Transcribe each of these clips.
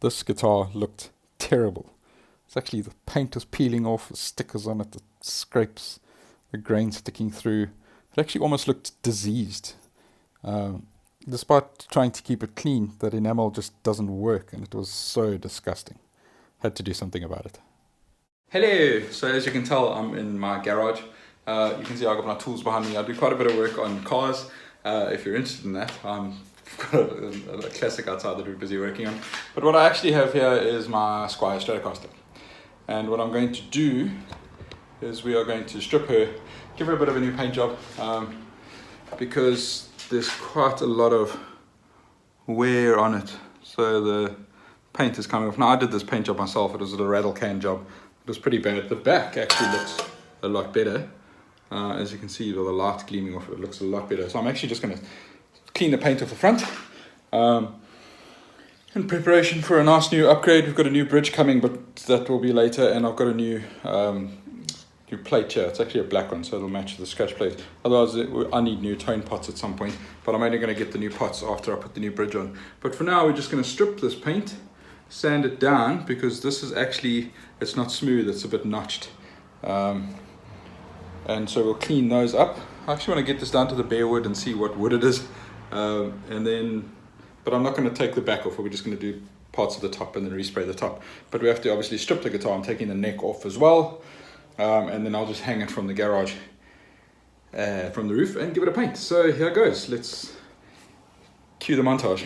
This guitar looked terrible. It's actually, the paint was peeling off, the stickers on it, the scrapes, the grain sticking through. It actually almost looked diseased. Despite trying to keep it clean, that enamel just doesn't work, and it was so disgusting. Had to do something about it. Hello! So as you can tell, I'm in my garage. You can see I've got my tools behind me. I do quite a bit of work on cars. If you're interested in that, I've got a classic outside that we're busy working on. But what I actually have here is my Squier Stratocaster. And what I'm going to do is we are going to strip her, give her a bit of a new paint job, because there's quite a lot of wear on it. So the paint is coming off. Now I did this paint job myself. It was a rattle can job. It was pretty bad. The back actually looks a lot better. As you can see, with the light gleaming off it, looks a lot better. So I'm actually just going to clean the paint off the front. In preparation for a nice new upgrade. We've got a new bridge coming, but that will be later. And I've got a new plate here. It's actually a black one, so it'll match the scratch plate. Otherwise, I need new tone pots at some point. But I'm only going to get the new pots after I put the new bridge on. But for now, we're just going to strip this paint, sand it down, because this is actually, it's not smooth, it's a bit notched. And so we'll clean those up. I actually want to get this down to the bare wood and see what wood it is. But I'm not going to take the back off. We're just going to do parts of the top and then respray the top. But we have to obviously strip the guitar. I'm taking the neck off as well. And then I'll just hang it from the garage, from the roof, and give it a paint. So here goes. Let's cue the montage.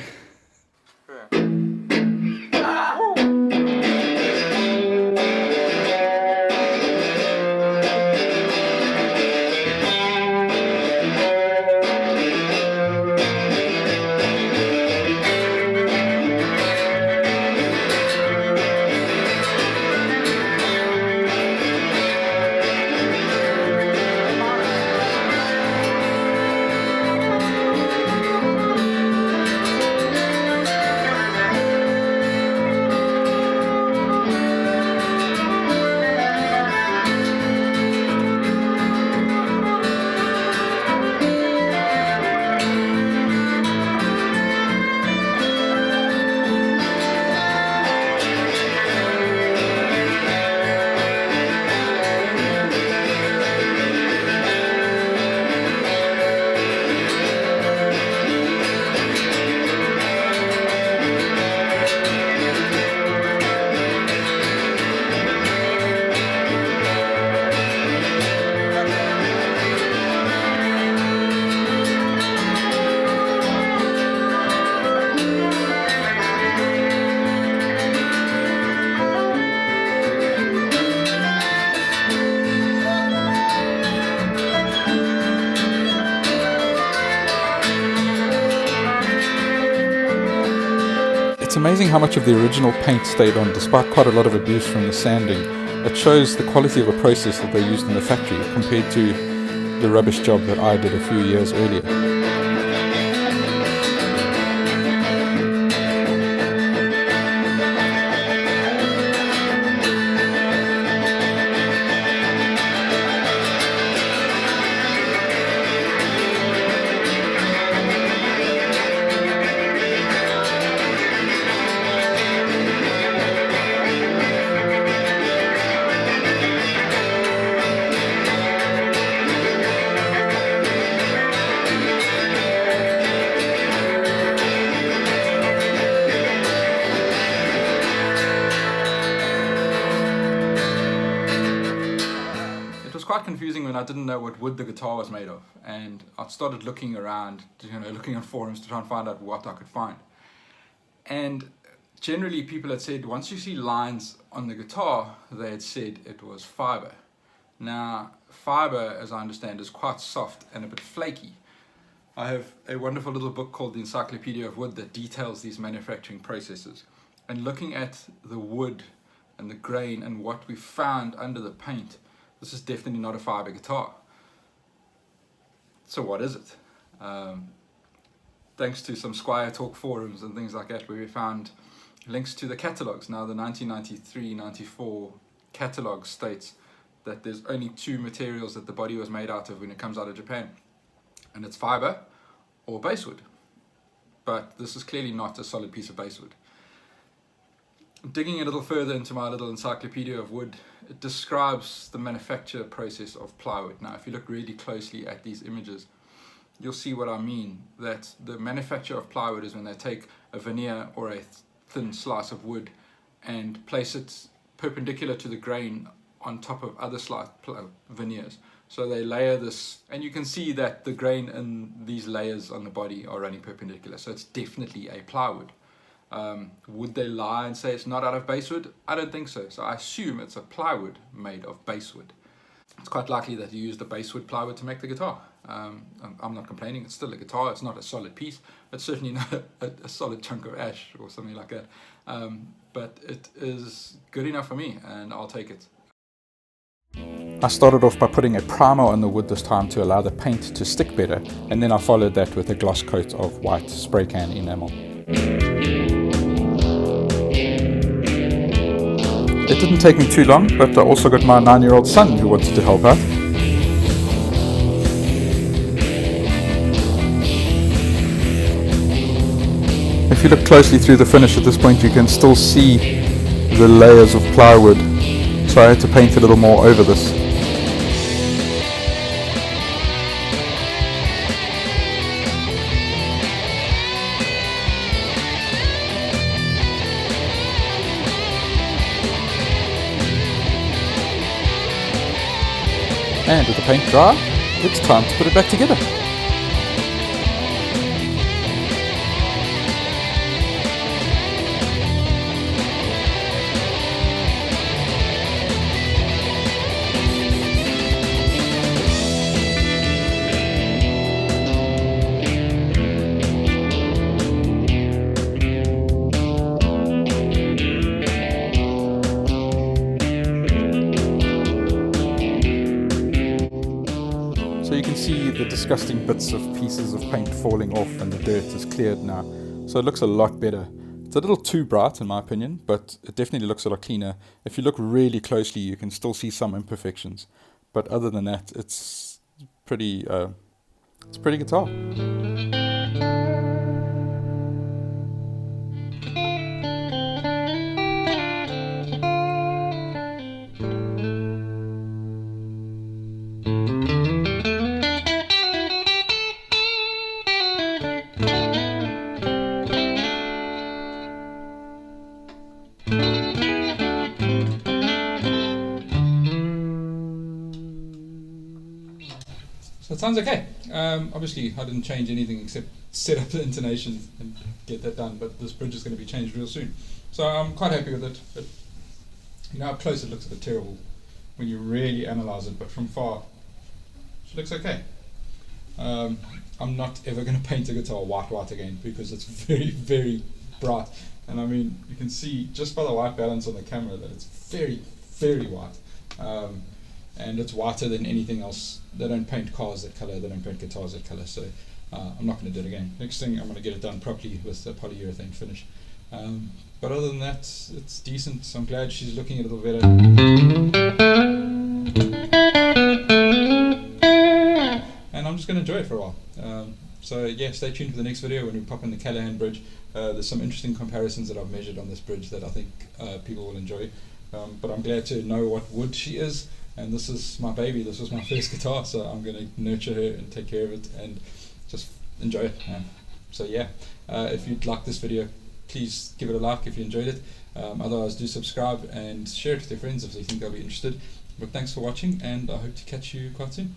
It's amazing how much of the original paint stayed on despite quite a lot of abuse from the sanding. It shows the quality of a process that they used in the factory compared to the rubbish job that I did a few years earlier. Quite confusing when I didn't know what wood the guitar was made of, and I started looking around, looking on forums to try and find out what I could find. And generally people had said once you see lines on the guitar, they had said it was fiber. Now fiber, as I understand, is quite soft and a bit flaky. I have a wonderful little book called the Encyclopedia of Wood that details these manufacturing processes, and looking at the wood and the grain and what we found under the paint, this is definitely not a fiber guitar. So what is it? Thanks to some Squier Talk forums and things like that, where we found links to the catalogs. Now the 1993-94 catalog states that there's only two materials that the body was made out of when it comes out of Japan, and it's fiber or basswood. But this is clearly not a solid piece of basswood. digging a little further into my little encyclopedia of wood, it describes the manufacture process of plywood. Now, if you look really closely at these images, you'll see what I mean. That the manufacture of plywood is when they take a veneer or a thin slice of wood and place it perpendicular to the grain on top of other veneers. So they layer this, and you can see that the grain in these layers on the body are running perpendicular, so it's definitely a plywood. Would they lie and say it's not out of basswood? I don't think so. So I assume it's a plywood made of basswood. It's quite likely that you used the basswood plywood to make the guitar. I'm not complaining, it's still a guitar, it's not a solid piece. It's certainly not a solid chunk of ash or something like that. But it is good enough for me, and I'll take it. I started off by putting a primer on the wood this time to allow the paint to stick better, and then I followed that with a gloss coat of white spray can enamel. It didn't take me too long, but I also got my 9-year-old son who wanted to help out. If you look closely through the finish at this point, you can still see the layers of plywood, so I had to paint a little more over this. And with the paint dry, it's time to put it back together. So you can see the disgusting bits of pieces of paint falling off, and the dirt is cleared now. So it looks a lot better. It's a little too bright in my opinion, but it definitely looks a lot cleaner. If you look really closely, you can still see some imperfections. But other than that, it's pretty guitar. So it sounds okay. Obviously I didn't change anything except set up the intonation and get that done, but this bridge is going to be changed real soon. So I'm quite happy with it, but you know, up close it looks a bit terrible when you really analyze it, but from far it looks okay. I'm not ever going to paint a guitar white again because it's very, very bright, and I mean you can see just by the white balance on the camera that it's very, very white. And it's whiter than anything else. They don't paint cars that color, they don't paint guitars that color, so I'm not going to do it again. Next thing, I'm going to get it done properly with the polyurethane finish. But other than that, it's decent. So I'm glad she's looking a little better. And I'm just going to enjoy it for a while. So yeah, stay tuned for the next video when we pop in the Callahan bridge. There's some interesting comparisons that I've measured on this bridge that I think people will enjoy. But I'm glad to know what wood she is. And this is my baby, this was my first guitar, so I'm going to nurture her and take care of it and just enjoy it. So yeah, if you'd like this video, please give it a like if you enjoyed it. Otherwise do subscribe and share it with your friends if they think they'll be interested. But thanks for watching, and I hope to catch you quite soon.